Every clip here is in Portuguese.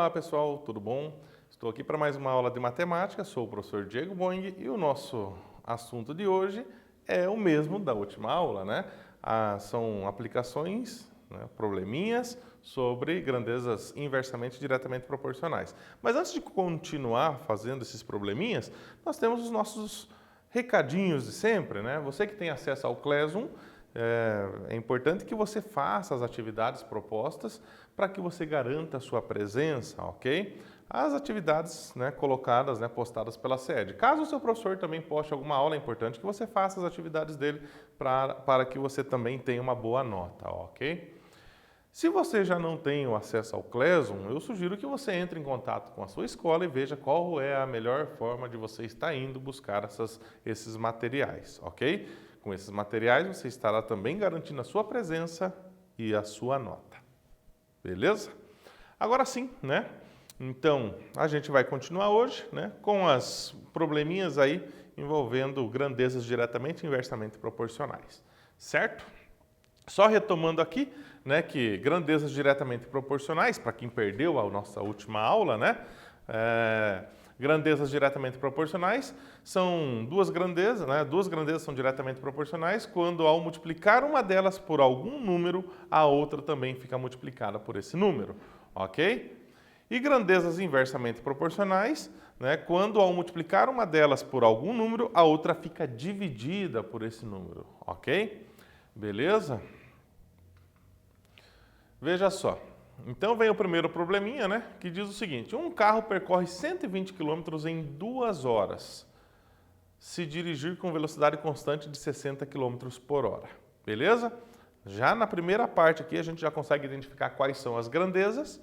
Olá pessoal, tudo bom? Estou aqui para mais uma aula de matemática, sou o professor Diego Boing e o nosso assunto de hoje é o mesmo da última aula, né? São aplicações, né, probleminhas sobre grandezas inversamente diretamente proporcionais. Mas antes de continuar fazendo esses probleminhas, nós temos os nossos recadinhos de sempre, né? Você que tem acesso ao Classroom, é importante que você faça as atividades propostas para que você garanta a sua presença, ok? As atividades, né, colocadas, né, postadas pela sede. Caso o seu professor também poste alguma aula, é importante que você faça as atividades dele para que você também tenha uma boa nota, ok? Se você já não tem o acesso ao Classroom, eu sugiro que você entre em contato com a sua escola e veja qual é a melhor forma de você estar indo buscar esses materiais, ok? Com esses materiais você estará também garantindo a sua presença e a sua nota. Beleza? Agora sim, né? Então, a gente vai continuar hoje, né, com as probleminhas aí envolvendo grandezas diretamente e inversamente proporcionais, certo? Só retomando aqui, né, que grandezas diretamente proporcionais, para quem perdeu a nossa última aula, né, grandezas diretamente proporcionais são duas grandezas, né, duas grandezas são diretamente proporcionais quando ao multiplicar uma delas por algum número, a outra também fica multiplicada por esse número, ok? E grandezas inversamente proporcionais, né, quando ao multiplicar uma delas por algum número, a outra fica dividida por esse número, ok? Beleza? Veja só. Então vem o primeiro probleminha, né, que diz o seguinte: um carro percorre 120 km em 2 horas, se dirigir com velocidade constante de 60 km por hora. Beleza? Já na primeira parte aqui a gente já consegue identificar quais são as grandezas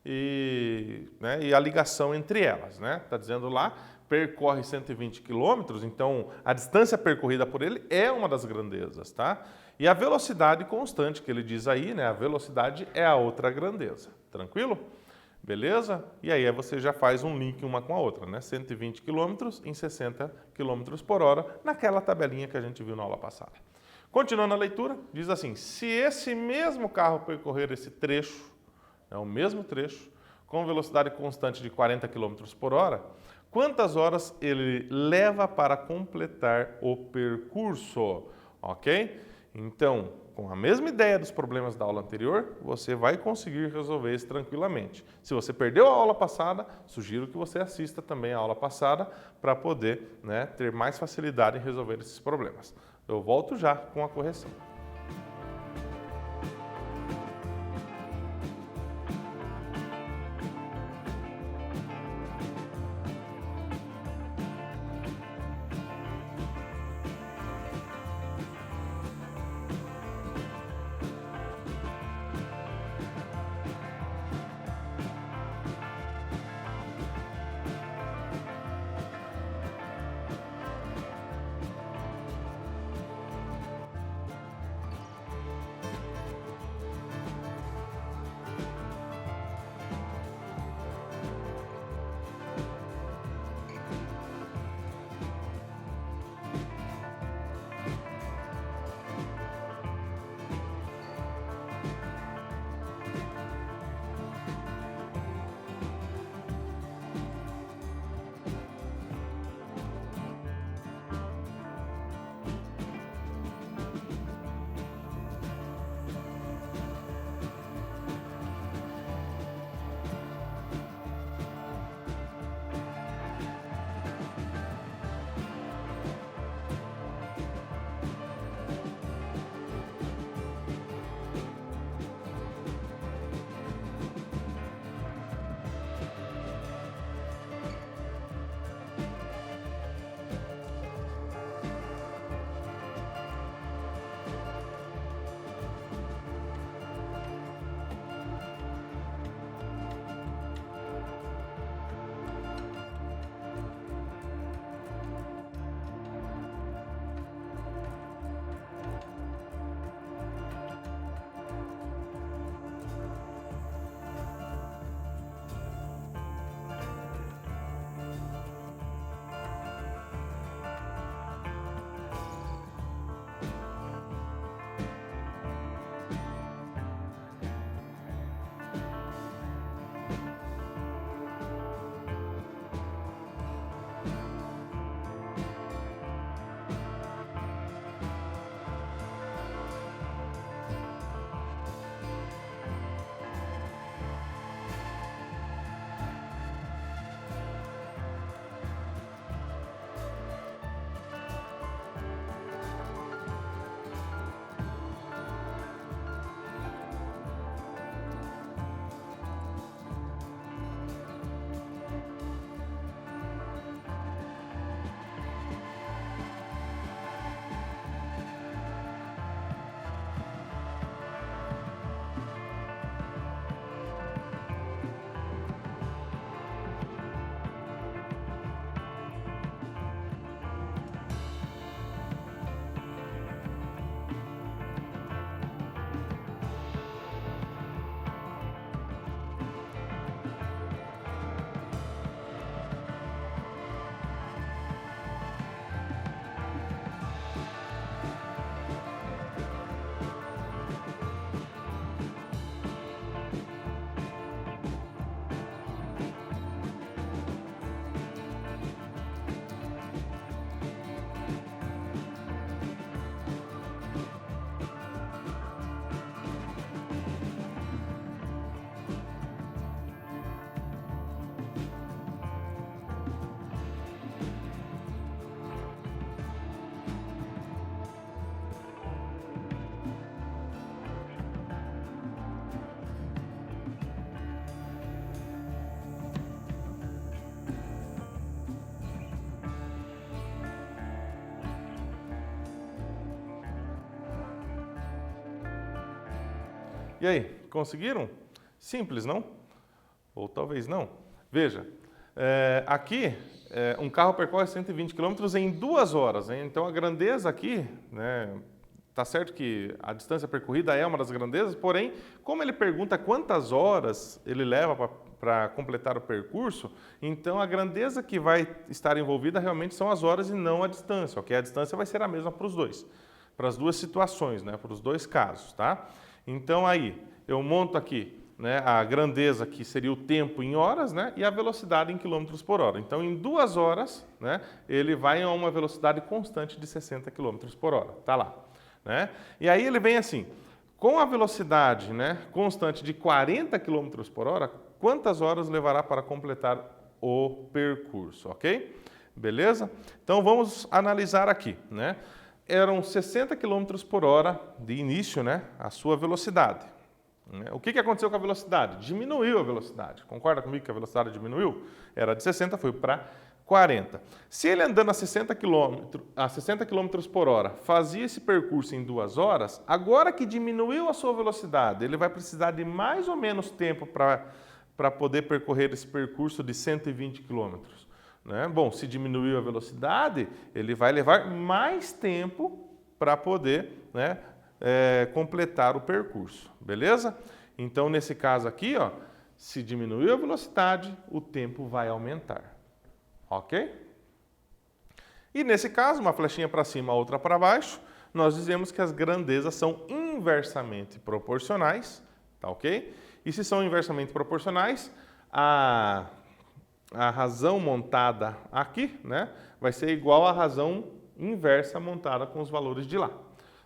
e a ligação entre elas, né? Está dizendo lá, percorre 120 km, então a distância percorrida por ele é uma das grandezas, tá? E a velocidade constante que ele diz aí, né? A velocidade é a outra grandeza. Tranquilo? Beleza? E aí você já faz um link uma com a outra, né? 120 km em 60 km por hora, naquela tabelinha que a gente viu na aula passada. Continuando a leitura, diz assim: se esse mesmo carro percorrer esse trecho, é o mesmo trecho, com velocidade constante de 40 km por hora, quantas horas ele leva para completar o percurso? Ok? Então, com a mesma ideia dos problemas da aula anterior, você vai conseguir resolver isso tranquilamente. Se você perdeu a aula passada, sugiro que você assista também a aula passada para poder, né, ter mais facilidade em resolver esses problemas. Eu volto já com a correção. E aí, conseguiram? Simples, não? Ou talvez não. Veja, aqui um carro percorre 120 km em 2 horas. Hein? Então a grandeza aqui, né, tá certo que a distância percorrida é uma das grandezas, porém, como ele pergunta quantas horas ele leva para completar o percurso, então a grandeza que vai estar envolvida realmente são as horas e não a distância, ok? A distância vai ser a mesma para os dois, para as duas situações, né, para os dois casos, tá? Então aí, eu monto aqui, né, a grandeza que seria o tempo em horas, né, e a velocidade em quilômetros por hora. Então, em 2 horas, né, ele vai a uma velocidade constante de 60 quilômetros por hora. Tá lá, né? E aí ele vem assim, com a velocidade, né, constante de 40 quilômetros por hora, quantas horas levará para completar o percurso, ok? Beleza? Então, vamos analisar aqui, né? Eram 60 quilômetros por hora de início, né, a sua velocidade. O que aconteceu com a velocidade? Diminuiu a velocidade. Concorda comigo que a velocidade diminuiu? Era de 60, foi para 40. Se ele andando a 60 km por hora fazia esse percurso em 2 horas, agora que diminuiu a sua velocidade, ele vai precisar de mais ou menos tempo para poder percorrer esse percurso de 120 km. Né? Bom, se diminuiu a velocidade, ele vai levar mais tempo para poder, né, completar o percurso, beleza? Então, nesse caso aqui, ó, se diminuir a velocidade, o tempo vai aumentar, ok? E nesse caso, uma flechinha para cima, outra para baixo, nós dizemos que as grandezas são inversamente proporcionais, tá ok? E se são inversamente proporcionais, a razão montada aqui, né, vai ser igual à razão inversa montada com os valores de lá.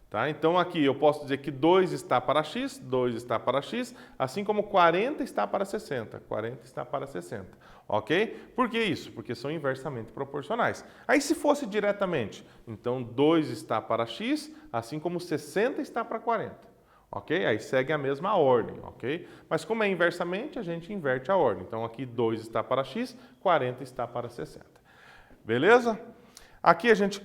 Tá? Então, aqui eu posso dizer que 2 está para x, 2 está para x, assim como 40 está para 60, 40 está para 60. Ok? Por que isso? Porque são inversamente proporcionais. Aí, se fosse diretamente, então 2 está para x, assim como 60 está para 40. Ok? Aí segue a mesma ordem, ok? Mas como é inversamente, a gente inverte a ordem. Então, aqui 2 está para x, 40 está para 60. Beleza? Aqui a gente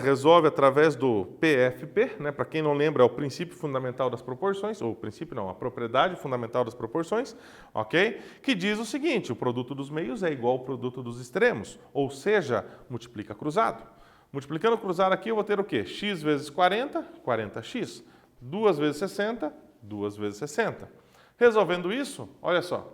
resolve através do PFP, né? Para quem não lembra, é o princípio fundamental das proporções, ou princípio não, a propriedade fundamental das proporções, ok? Que diz o seguinte, o produto dos meios é igual ao produto dos extremos, ou seja, multiplica cruzado. Multiplicando cruzado aqui eu vou ter o quê? X vezes 40, 40x. 2 vezes 60, 2 vezes 60. Resolvendo isso, olha só,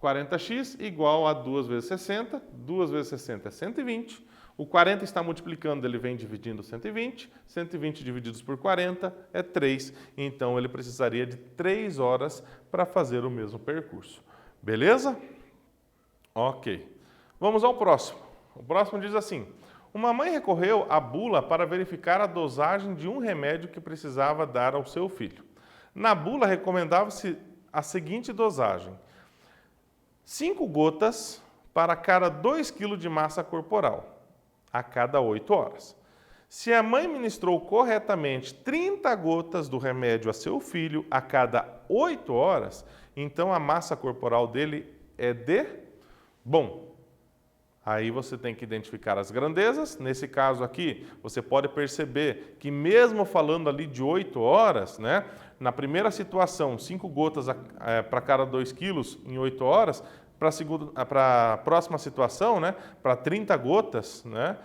40x igual a 2 vezes 60, 2 vezes 60 é 120. O 40 está multiplicando, ele vem dividindo 120. 120 divididos por 40 é 3. Então, ele precisaria de 3 horas para fazer o mesmo percurso. Beleza? Ok. Vamos ao próximo. O próximo diz assim: uma mãe recorreu à bula para verificar a dosagem de um remédio que precisava dar ao seu filho. Na bula, recomendava-se a seguinte dosagem: 5 gotas para cada 2 kg de massa corporal, a cada 8 horas. Se a mãe ministrou corretamente 30 gotas do remédio a seu filho a cada 8 horas, então a massa corporal dele é de... Bom, aí você tem que identificar as grandezas. Nesse caso aqui, você pode perceber que mesmo falando ali de 8 horas, né, na primeira situação, 5 gotas para cada 2 quilos em 8 horas, para a próxima situação, né, para 30 gotas, né,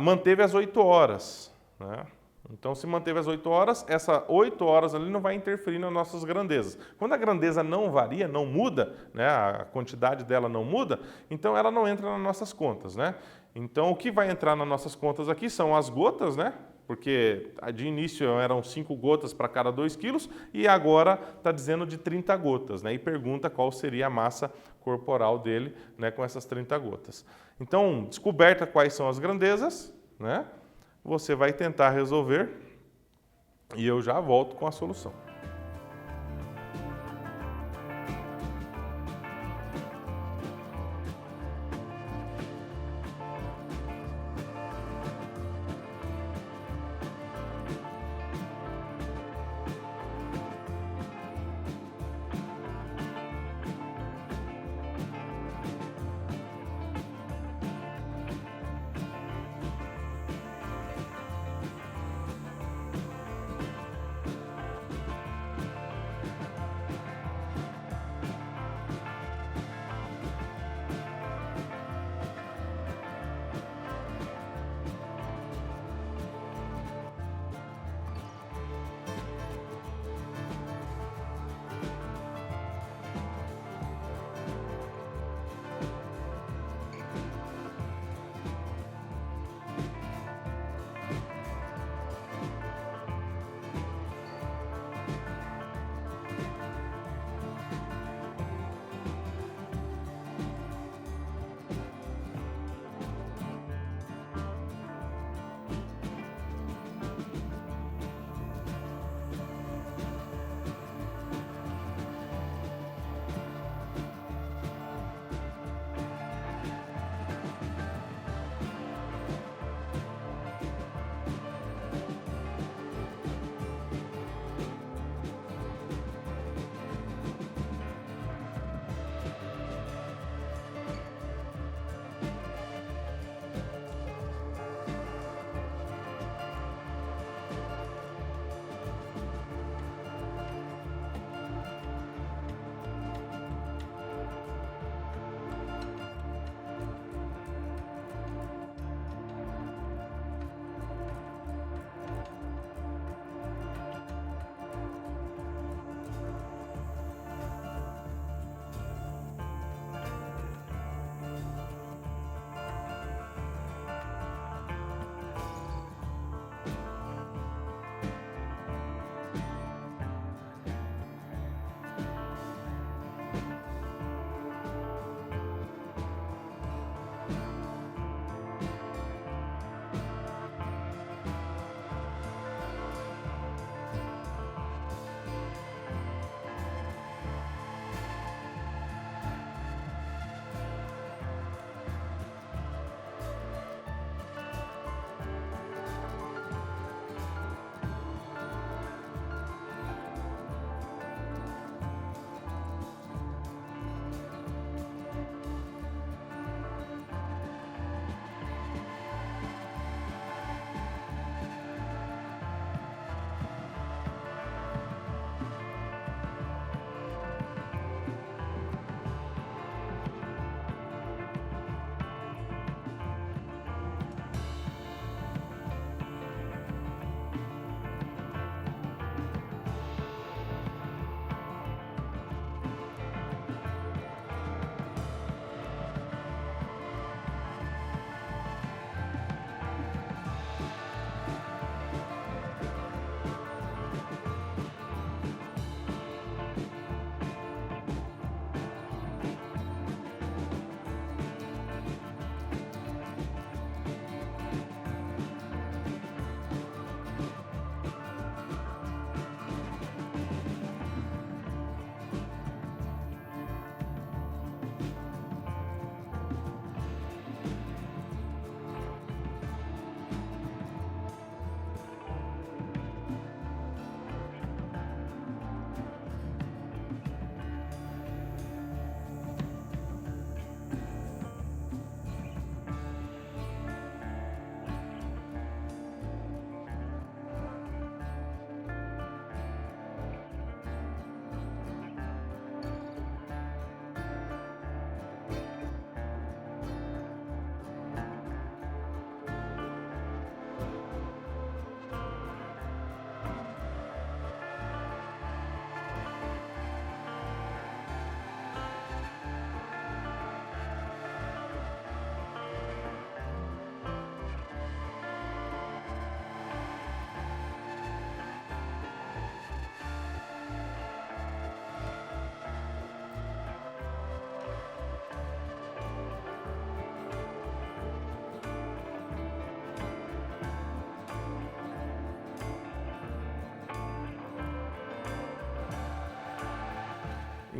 manteve as 8 horas. Né? Então, se manteve as 8 horas, essas 8 horas ali não vai interferir nas nossas grandezas. Quando a grandeza não varia, não muda, né, a quantidade dela não muda, então ela não entra nas nossas contas. Né? Então, o que vai entrar nas nossas contas aqui são as gotas, né? Porque de início eram 5 gotas para cada 2 quilos e agora está dizendo de 30 gotas, né? E pergunta qual seria a massa corporal dele, né, com essas 30 gotas. Então, descoberta quais são as grandezas, né, você vai tentar resolver e eu já volto com a solução.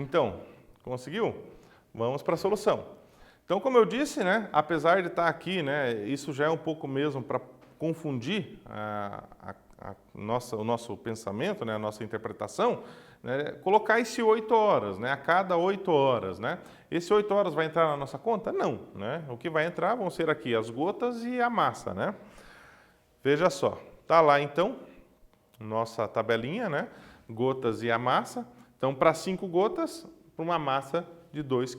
Então, conseguiu? Vamos para a solução. Então, como eu disse, né, apesar de estar aqui, né, isso já é um pouco mesmo para confundir o nosso pensamento, né, a nossa interpretação, né, colocar esse 8 horas, né, a cada 8 horas. Né? Esse 8 horas vai entrar na nossa conta? Não. Né? O que vai entrar vão ser aqui as gotas e a massa. Né? Veja só, está lá então, nossa tabelinha, né, gotas e a massa. Então, para 5 gotas, para uma massa de 2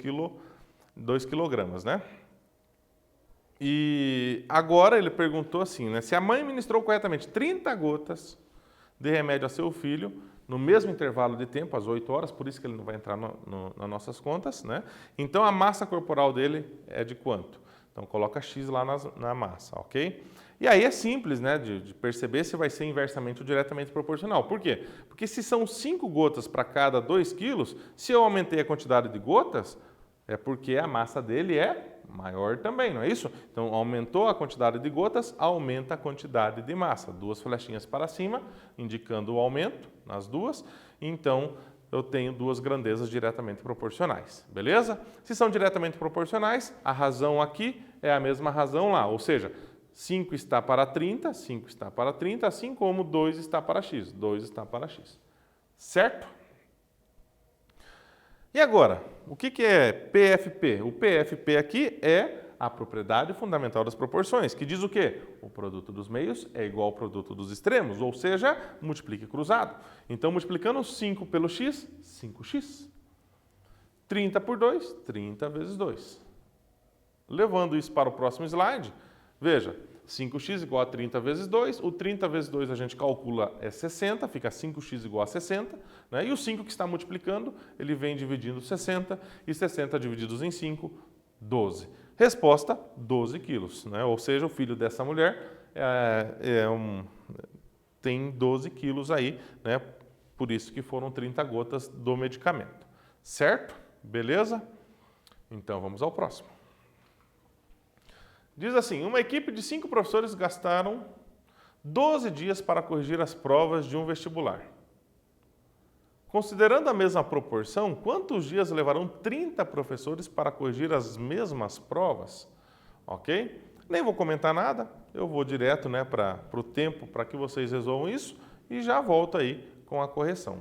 quilogramas, né? E agora ele perguntou assim, né? Se a mãe ministrou corretamente 30 gotas de remédio a seu filho, no mesmo intervalo de tempo, às 8 horas, por isso que ele não vai entrar nas nossas contas, né? Então a massa corporal dele é de quanto? Então coloca X lá na massa, ok? E aí é simples, né, de perceber se vai ser inversamente ou diretamente proporcional. Por quê? Porque se são 5 gotas para cada 2 quilos, se eu aumentei a quantidade de gotas, é porque a massa dele é maior também, não é isso? Então, aumentou a quantidade de gotas, aumenta a quantidade de massa. 2 flechinhas para cima, indicando o aumento nas duas. Então, eu tenho 2 grandezas diretamente proporcionais, beleza? Se são diretamente proporcionais, a razão aqui é a mesma razão lá, ou seja, 5 está para 30, 5 está para 30, assim como 2 está para x, 2 está para x. Certo? E agora, o que é PFP? O PFP aqui é a propriedade fundamental das proporções, que diz o quê? O produto dos meios é igual ao produto dos extremos, ou seja, multiplique cruzado. Então, multiplicando 5 pelo x, 5x. 30 por 2, 30 vezes 2. Levando isso para o próximo slide, veja, 5x igual a 30 vezes 2, o 30 vezes 2 a gente calcula é 60, fica 5x igual a 60, né? E o 5 que está multiplicando, ele vem dividindo 60, e 60 divididos em 5, 12. Resposta, 12 quilos, né? Ou seja, o filho dessa mulher tem 12 quilos aí, né? Por isso que foram 30 gotas do medicamento. Certo? Beleza? Então, vamos ao próximo. Diz assim, uma equipe de 5 professores gastaram 12 dias para corrigir as provas de um vestibular. Considerando a mesma proporção, quantos dias levarão 30 professores para corrigir as mesmas provas? Ok? Nem vou comentar nada, eu vou direto, né, para o tempo para que vocês resolvam isso e já volto aí com a correção.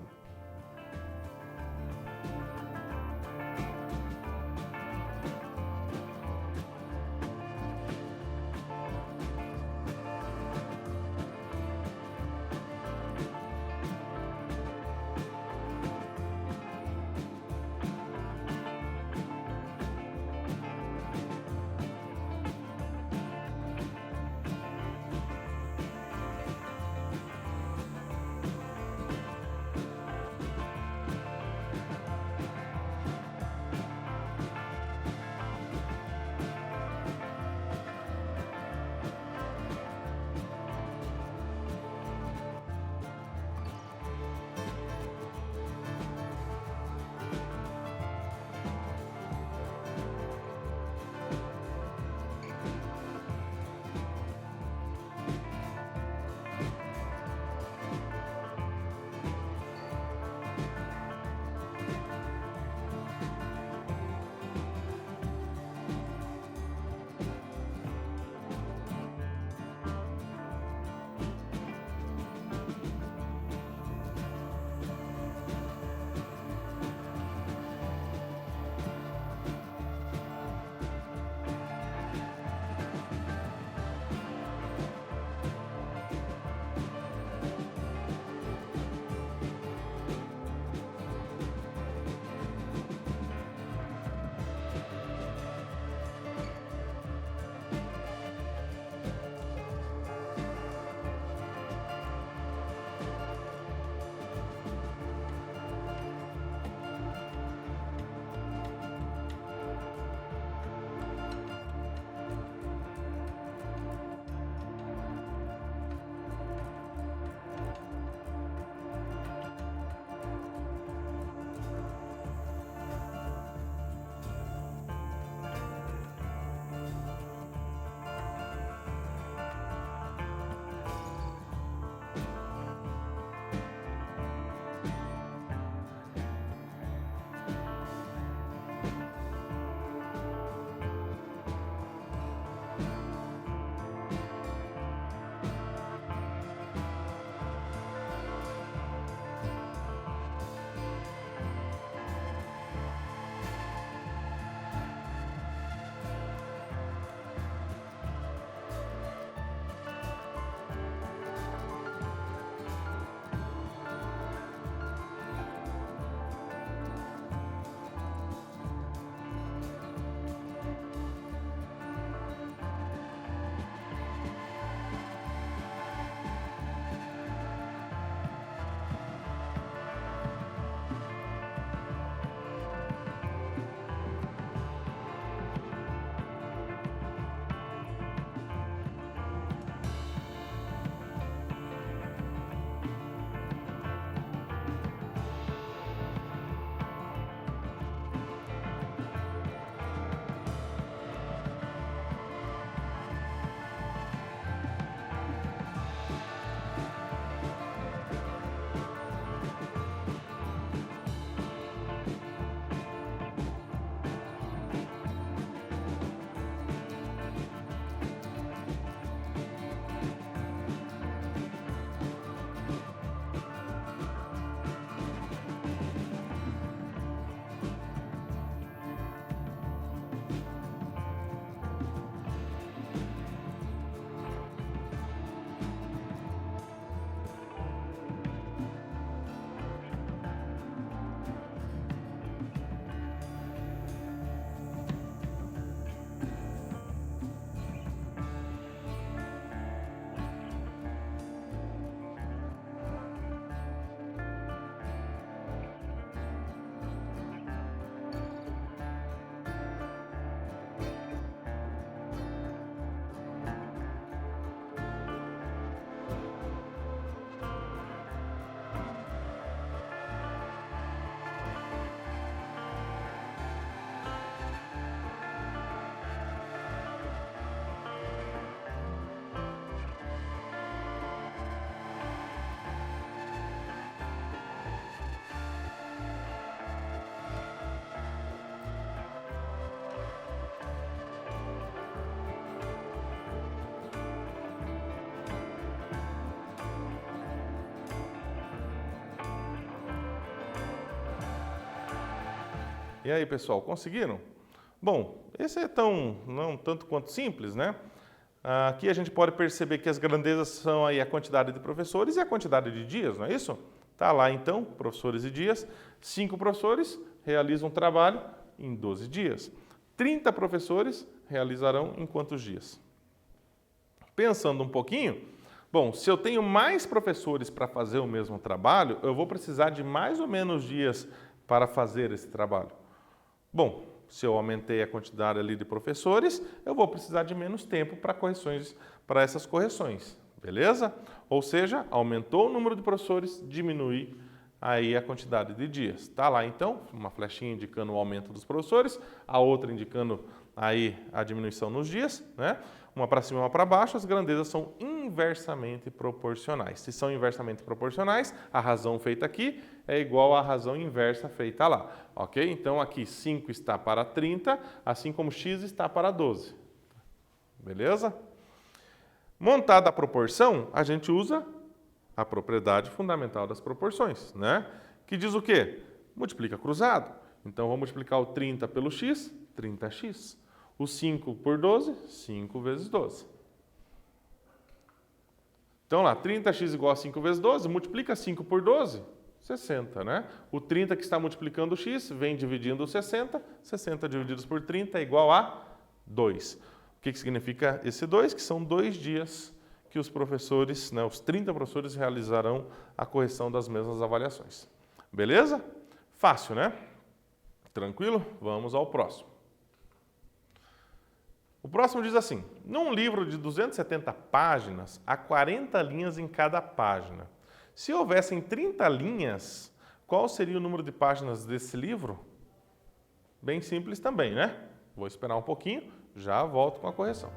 E aí, pessoal, conseguiram? Bom, esse é não tanto quanto simples, né? Aqui a gente pode perceber que as grandezas são aí a quantidade de professores e a quantidade de dias, não é isso? Tá lá então, professores e dias. 5 professores realizam um trabalho em 12 dias. 30 professores realizarão em quantos dias? Pensando um pouquinho, bom, se eu tenho mais professores para fazer o mesmo trabalho, eu vou precisar de mais ou menos dias para fazer esse trabalho. Bom, se eu aumentei a quantidade ali de professores, eu vou precisar de menos tempo para essas correções, beleza? Ou seja, aumentou o número de professores, diminui aí a quantidade de dias. Tá lá então, uma flechinha indicando o aumento dos professores, a outra indicando aí a diminuição nos dias, né? Uma para cima e uma para baixo, as grandezas são inversamente proporcionais. Se são inversamente proporcionais, a razão feita aqui é igual à razão inversa feita lá, ok? Então aqui 5 está para 30, assim como x está para 12, beleza? Montada a proporção, a gente usa a propriedade fundamental das proporções, né? Que diz o quê? Multiplica cruzado. Então, vou multiplicar o 30 pelo x, 30x. O 5 por 12, 5 vezes 12. Então, lá, 30x igual a 5 vezes 12, multiplica 5 por 12, 60, né? O 30 que está multiplicando o x, vem dividindo o 60, 60 divididos por 30 é igual a 2. O que significa esse 2? Que são 2 dias que os professores, né, os 30 professores realizarão a correção das mesmas avaliações. Beleza? Fácil, né? Tranquilo? Vamos ao próximo. O próximo diz assim: num livro de 270 páginas, há 40 linhas em cada página. Se houvessem 30 linhas, qual seria o número de páginas desse livro? Bem simples também, né? Vou esperar um pouquinho, já volto com a correção.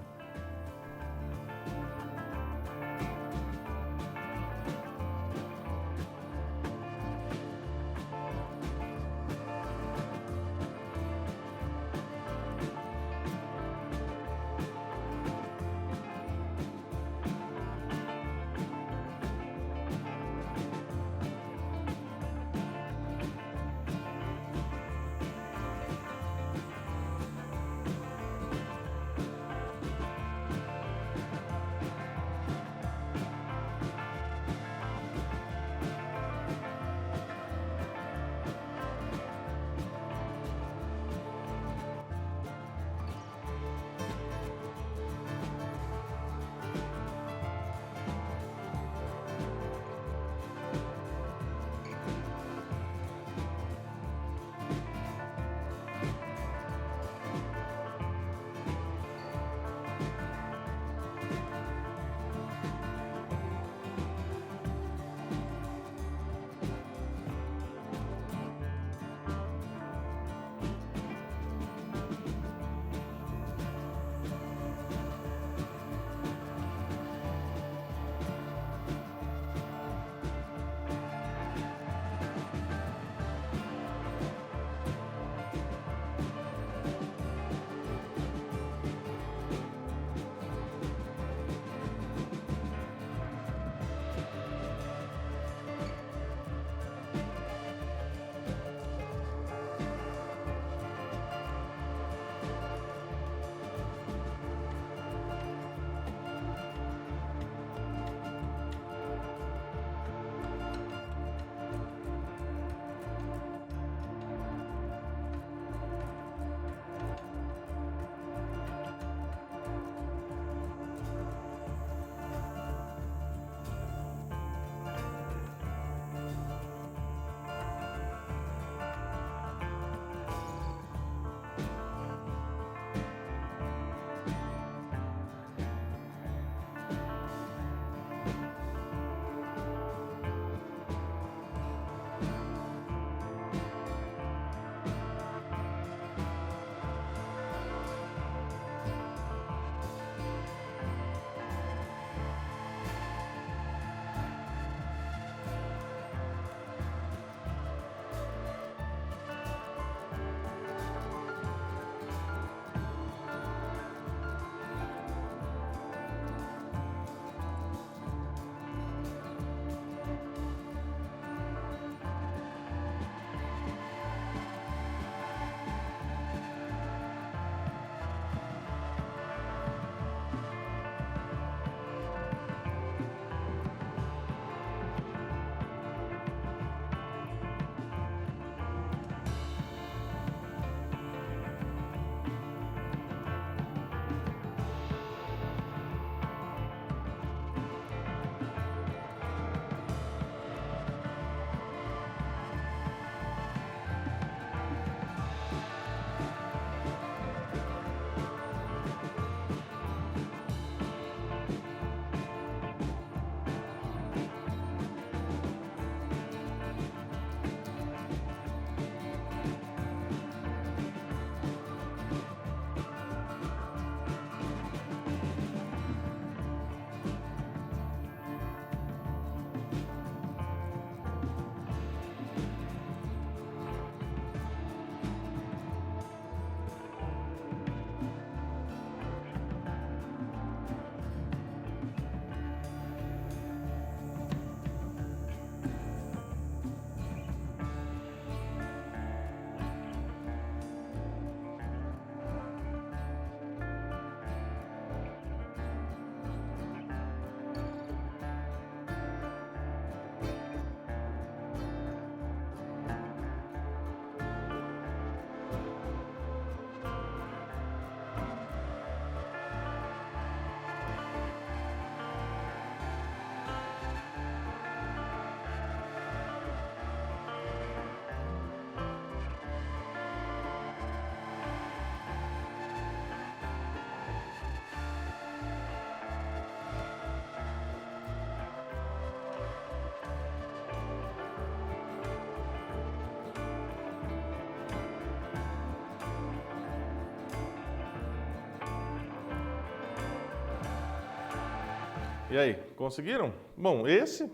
E aí, conseguiram? Bom, esse,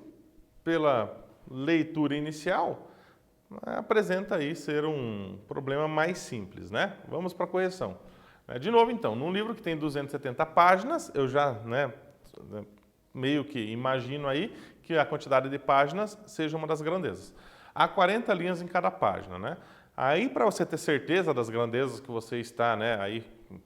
pela leitura inicial, apresenta aí ser um problema mais simples, né? Vamos para a correção. De novo, então, num livro que tem 270 páginas, eu já, meio que imagino aí que a quantidade de páginas seja uma das grandezas. Há 40 linhas em cada página, né? Aí, para você ter certeza das grandezas que você está, aí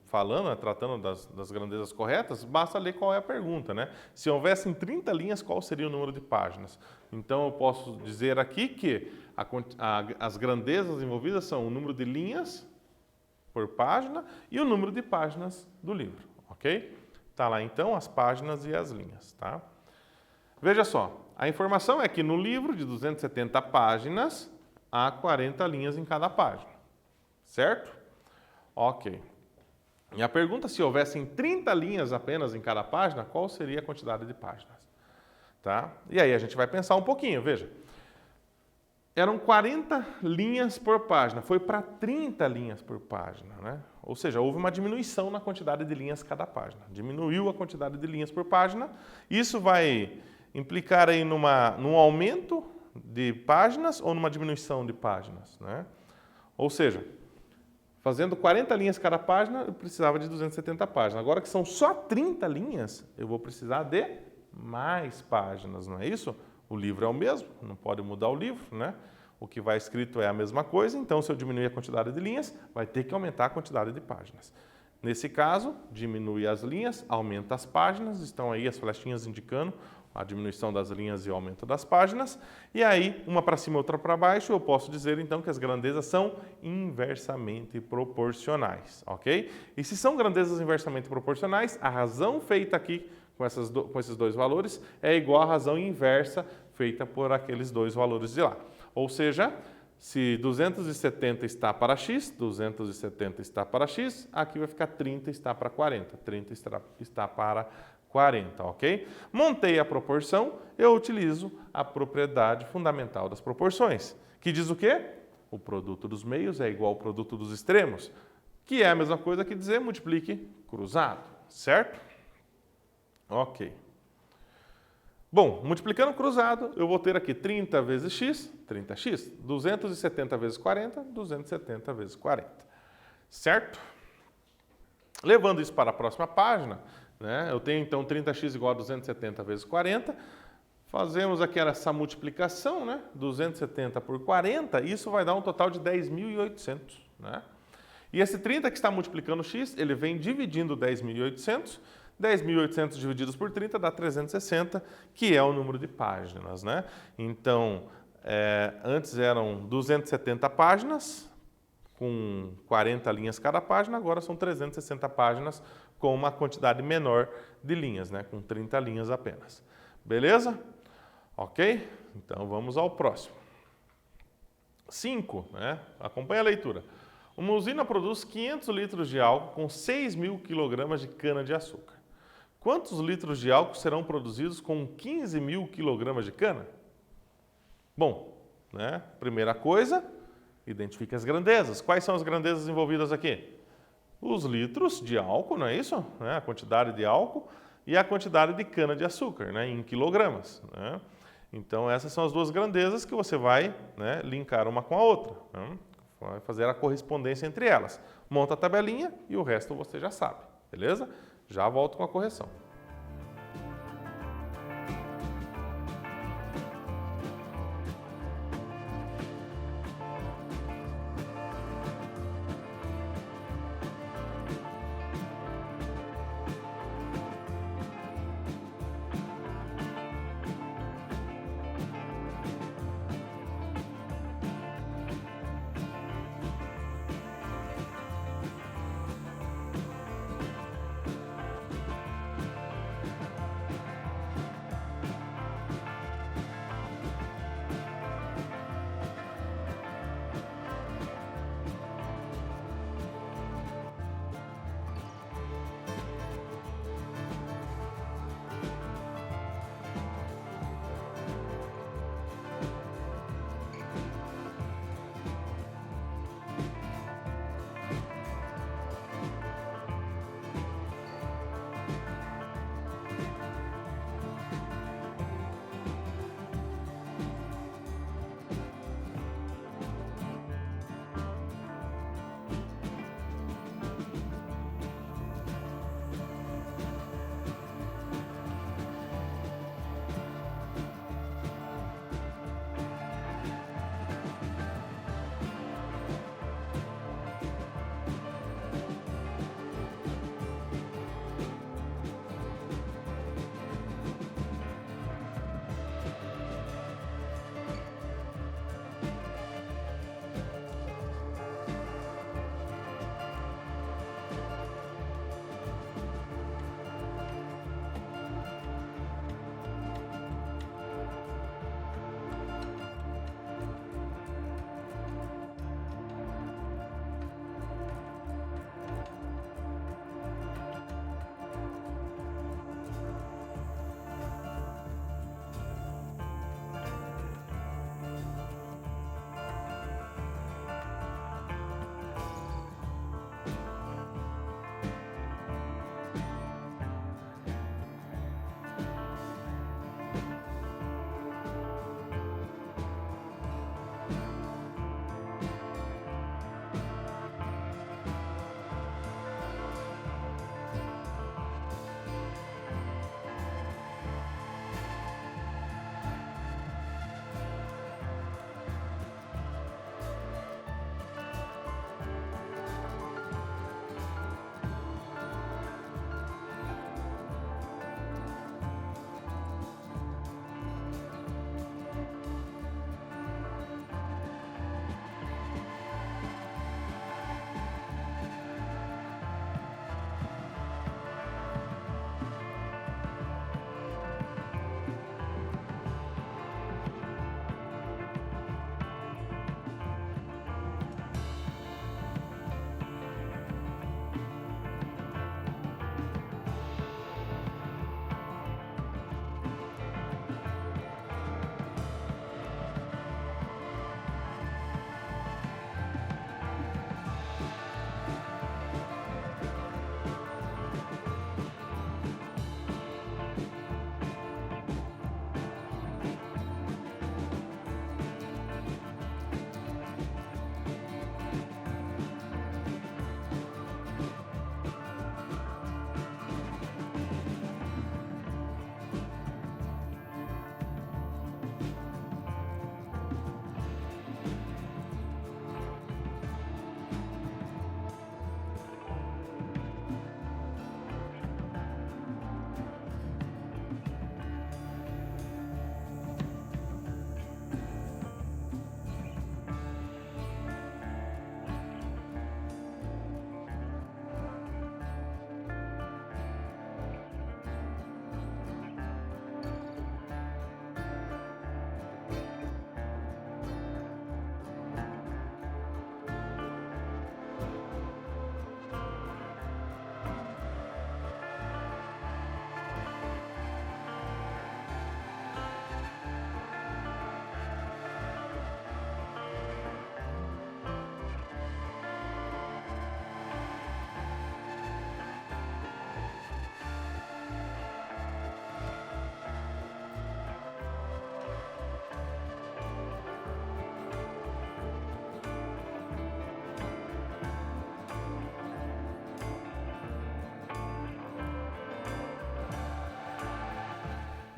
falando, tratando das grandezas corretas, basta ler qual é a pergunta, né? Se houvessem 30 linhas, qual seria o número de páginas? Então, eu posso dizer aqui que as grandezas envolvidas são o número de linhas por página e o número de páginas do livro, ok? Tá lá, então, as páginas e as linhas, tá? Veja só, a informação é que no livro de 270 páginas, há 40 linhas em cada página, certo? Ok. E a pergunta, se houvessem 30 linhas apenas em cada página, qual seria a quantidade de páginas? Tá? E aí a gente vai pensar um pouquinho, veja. Eram 40 linhas por página, foi para 30 linhas por página, né? Ou seja, houve uma diminuição na quantidade de linhas cada página. Diminuiu a quantidade de linhas por página. Isso vai implicar aí num aumento de páginas ou numa diminuição de páginas, né? Ou seja, fazendo 40 linhas cada página, eu precisava de 270 páginas. Agora que são só 30 linhas, eu vou precisar de mais páginas, não é isso? O livro é o mesmo, não pode mudar o livro, né? O que vai escrito é a mesma coisa, então se eu diminuir a quantidade de linhas, vai ter que aumentar a quantidade de páginas. Nesse caso, diminui as linhas, aumenta as páginas, estão aí as flechinhas indicando a diminuição das linhas e o aumento das páginas. E aí, uma para cima e outra para baixo, eu posso dizer então que as grandezas são inversamente proporcionais, ok? E se são grandezas inversamente proporcionais, a razão feita aqui com esses dois valores é igual à razão inversa feita por aqueles dois valores de lá. Ou seja, se 270 está para x, 270 está para x, aqui vai ficar 30 está para 40, 30 está para 40, ok? Montei a proporção, eu utilizo a propriedade fundamental das proporções, que diz o quê? O produto dos meios é igual ao produto dos extremos, que é a mesma coisa que dizer multiplique cruzado, certo? Ok. Bom, multiplicando cruzado, eu vou ter aqui 30 vezes x, 30x, 270 vezes 40, 270 vezes 40, certo? Levando isso para a próxima página, eu tenho então 30x igual a 270 vezes 40, fazemos aqui essa multiplicação, 270 por 40, isso vai dar um total de 10.800, E esse 30 que está multiplicando x, ele vem dividindo 10.800, 10.800 divididos por 30 dá 360, que é o número de páginas, Então, antes eram 270 páginas, com 40 linhas cada página, agora são 360 páginas com uma quantidade menor de linhas, com 30 linhas apenas. Beleza? Ok? Então vamos ao próximo. 5, acompanha a leitura. Uma usina produz 500 litros de álcool com 6.000 quilogramas de cana-de-açúcar. Quantos litros de álcool serão produzidos com 15.000 quilogramas de cana? Bom, primeira coisa, identifique as grandezas. Quais são as grandezas envolvidas aqui? Os litros de álcool, não é isso? A quantidade de álcool e a quantidade de cana-de-açúcar, em quilogramas. Então, essas são as duas grandezas que você vai linkar uma com a outra. Vai fazer a correspondência entre elas. Monta a tabelinha e o resto você já sabe, beleza? Já volto com a correção.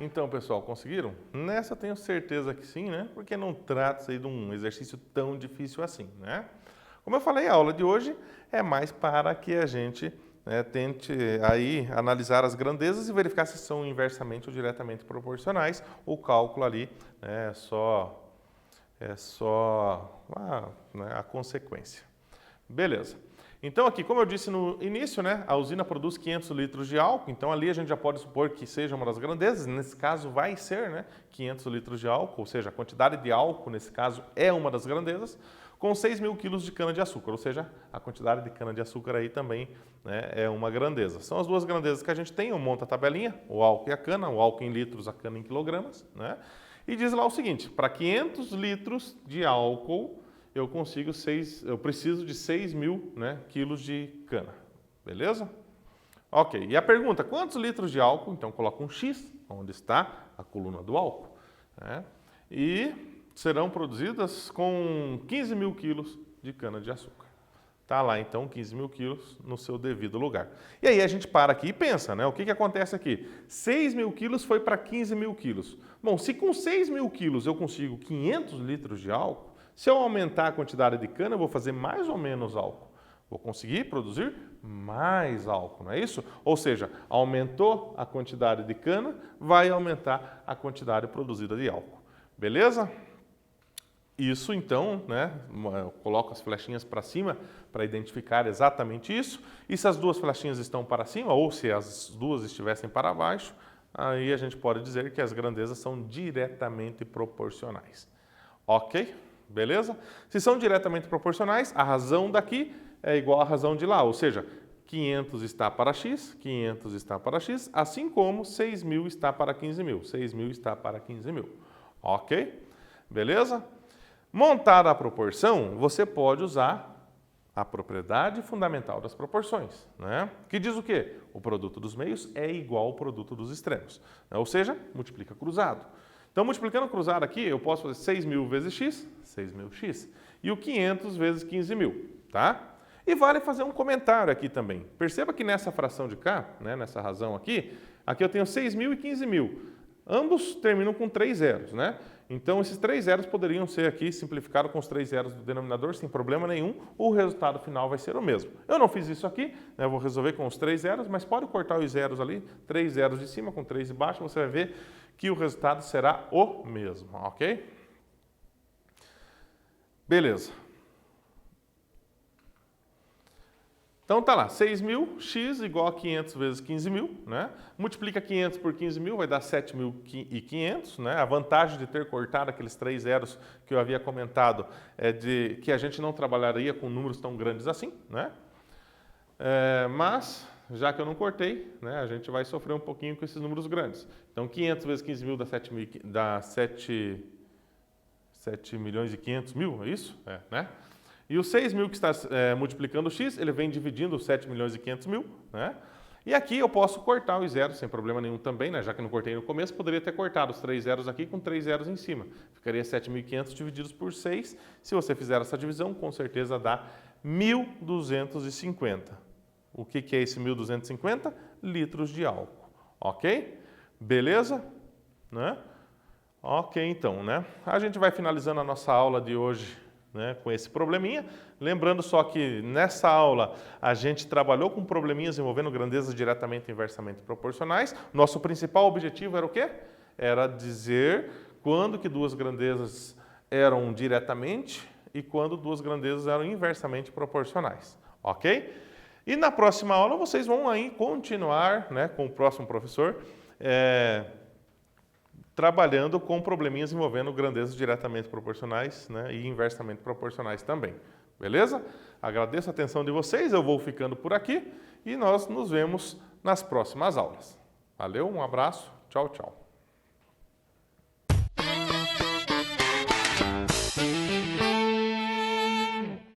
Então, pessoal, conseguiram? Nessa eu tenho certeza que sim, né? Porque não trata-se aí de um exercício tão difícil assim, né? Como eu falei, a aula de hoje é mais para que a gente tente aí analisar as grandezas e verificar se são inversamente ou diretamente proporcionais. O cálculo ali é só a consequência. Beleza. Então aqui, como eu disse no início, né, a usina produz 500 litros de álcool, então ali a gente já pode supor que seja uma das grandezas, nesse caso vai ser, né, 500 litros de álcool, ou seja, a quantidade de álcool nesse caso é uma das grandezas, com 6.000 quilos de cana-de-açúcar, ou seja, a quantidade de cana-de-açúcar aí também, né, é uma grandeza. São as duas grandezas que a gente tem, eu monto a tabelinha, o álcool e a cana, o álcool em litros, a cana em quilogramas, né, e diz lá o seguinte, para 500 litros de álcool, eu preciso de 6.000, né, quilos de cana, beleza? Ok, e a pergunta, quantos litros de álcool? Então coloca um X, onde está a coluna do álcool, né? E serão produzidas com 15.000 quilos de cana-de-açúcar. Tá lá então 15.000 quilos no seu devido lugar. E aí a gente para aqui e pensa, né? O que acontece aqui? 6.000 quilos foi para 15.000 quilos. Bom, se com 6.000 quilos eu consigo 500 litros de álcool, se eu aumentar a quantidade de cana, eu vou fazer mais ou menos álcool. Vou conseguir produzir mais álcool, não é isso? Ou seja, aumentou a quantidade de cana, vai aumentar a quantidade produzida de álcool. Beleza? Isso então, né, eu coloco as flechinhas para cima para identificar exatamente isso. E se as duas flechinhas estão para cima, ou se as duas estivessem para baixo, aí a gente pode dizer que as grandezas são diretamente proporcionais. Ok? Beleza? Se são diretamente proporcionais, a razão daqui é igual à razão de lá, ou seja, 500 está para x, 500 está para x, assim como 6.000 está para 15.000, 6.000 está para 15.000. Ok? Beleza? Montada a proporção, você pode usar a propriedade fundamental das proporções, né? Que diz o quê? O produto dos meios é igual ao produto dos extremos, né? Ou seja, multiplica cruzado. Então, multiplicando cruzado aqui, eu posso fazer 6.000 vezes x, 6.000x, e o 500 vezes 15.000, tá? E vale fazer um comentário aqui também. Perceba que nessa fração de cá, né, nessa razão aqui eu tenho 6.000 e 15.000. Ambos terminam com 3 zeros, né? Então, esses 3 zeros poderiam ser aqui simplificados com os 3 zeros do denominador, sem problema nenhum. O resultado final vai ser o mesmo. Eu não fiz isso aqui, né? Eu vou resolver com os 3 zeros, mas pode cortar os zeros ali, 3 zeros de cima com 3 de baixo, você vai ver que o resultado será o mesmo, ok? Beleza. Então tá lá, 6.000, x igual a 500 vezes 15.000, né? Multiplica 500 por 15.000, vai dar 7.500, né? A vantagem de ter cortado aqueles 3 zeros que eu havia comentado é de que a gente não trabalharia com números tão grandes assim, né? Mas, já que eu não cortei, né, a gente vai sofrer um pouquinho com esses números grandes. Então, 500 vezes 15.000 dá 7.500.000, é isso? É, né? E o 6.000 que está multiplicando o x, ele vem dividindo os 7.500.000, né? E aqui eu posso cortar os zeros sem problema nenhum também, né? Já que não cortei no começo, poderia ter cortado os 3 zeros aqui com 3 zeros em cima. Ficaria 7.500 divididos por 6. Se você fizer essa divisão, com certeza dá 1.250. O que é esse 1.250? Litros de álcool. Ok? Beleza? Né? Ok, então, né? A gente vai finalizando a nossa aula de hoje, né, com esse probleminha. Lembrando só que nessa aula a gente trabalhou com probleminhas envolvendo grandezas diretamente e inversamente proporcionais. Nosso principal objetivo era o quê? Era dizer quando que duas grandezas eram diretamente e quando duas grandezas eram inversamente proporcionais. Ok? E na próxima aula vocês vão aí continuar, né, com o próximo professor, trabalhando com probleminhas envolvendo grandezas diretamente proporcionais, né, e inversamente proporcionais também. Beleza? Agradeço a atenção de vocês, eu vou ficando por aqui e nós nos vemos nas próximas aulas. Valeu, um abraço, tchau, tchau.